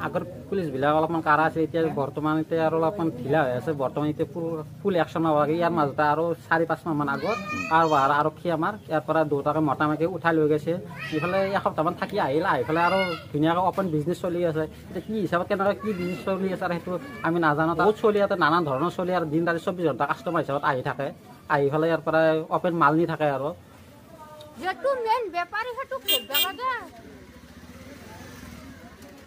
আগৰ পুলিচবিলাক অলপমান কাঢ়া আছে, এতিয়া বৰ্তমান এতিয়া আৰু অলপমান ঢিলা হৈ আছে। বৰ্তমান এতিয়া ফুল একশ্যন হ'ব লাগে। ইয়াৰ মাজতে আৰু 4-5 মাহমান আগত আৰক্ষী আমাৰ ইয়াৰ পৰা দুটাকে মোটামুটি উঠাই লৈ গৈছে। ইফালে এসপ্তাহমান থাকি আহিল, আহি পেলাই আৰু ধুনীয়াকৈ অপেন বিজনেছ চলি আছে। এতিয়া কি হিচাপত কেনেকৈ কি বিজনেছ চলি আছে আৰু সেইটো আমি নাজানো। বহুত চলি আছে, নানান ধৰণৰ চলি আৰু দিন ৰাতি 24 ঘণ্টা কাষ্টমাৰ হিচাপত আহি থাকে, আহি পেলাই ইয়াৰ পৰা অপেন মাল নি থাকে আৰু যেটো মেইন বেপাৰী সেইটো কৰিব লাগে।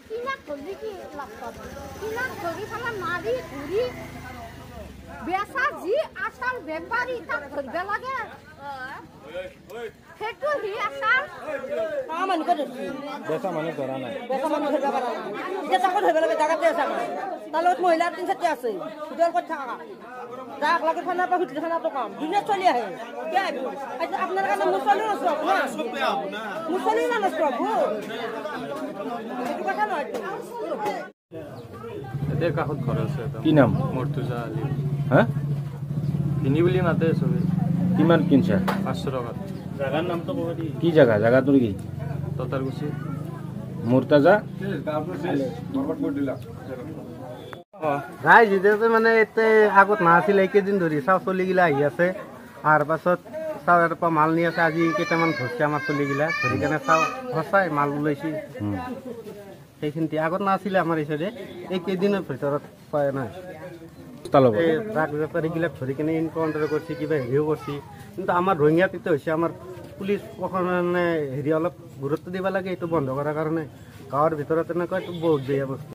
কিনা ধৰি কি লাভ পাব? কিনা ধৰি পেলাই মাৰি ঘূৰি বেচা যি আচল বেপাৰী তাক ধৰিব লাগে। সেইটো সি আচল মানুহ বেচা মানুহ ধৰা নাই, বেচা মানুহ ধৰিব পৰা নাই। এতিয়া তাকো ধৰিব লাগে, জাগাতে আছে আমাৰ তাৰ লগত মহিলা 3-4টা আছে। ভিতৰৰ ক'ত থাকা যাক লাগে খানাৰ পৰা ভিতৰত খানাটো কাম দুনিয়াত চলি আহে। আপনার কাছে মুসলিম আছে না, মুসলিম না প্রভু এটু কথা নয়। এদের কাষত ঘর আছে। কি নাম? মর্তুজা আলী। হ্যাঁ, কিনি বুলি মাতে চবে। কিমান কিনছা? 500 টাকা। জাগাৰ নামটো ক'ব দি। কি জায়গা? জায়গাটোৰ কি? ততাৰগুছি। মুৰ্তাজা ৰাইজ যেতিয়া মানে এতিয়া আগত নাছিলে, এইকেইদিন ধৰি চাওঁ চলিগিলা আহি আছে। তাৰ পাছত চাওঁ ইয়াৰ পৰা মাল নি আছে। আজি কেইটামান ধৰিছে আমাৰ চলিগিলা, ধৰি কেনে চাওঁ সঁচাই মাল ওলাইছে। সেইখিনিতে আগত নাছিলে আমাৰ এই চাইডে, এইকেইদিনৰ ভিতৰত পোৱা নাই। এই ট্ৰাক বেপাৰীগিলাক ধৰি কেনে এনকাউণ্টাৰ কৰিছে, কিবা হেৰিও কৰিছে। কিন্তু আমাৰ ৰঙিয়াত এতিয়া হৈছে আমাৰ পুলিচ প্ৰশাসনে হেৰি অলপ গুৰুত্ব দিব লাগে এইটো বন্ধ কৰাৰ কাৰণে। গাঁৱৰ ভিতৰত এনেকুৱা এইটো বহুত বেয়া বস্তু।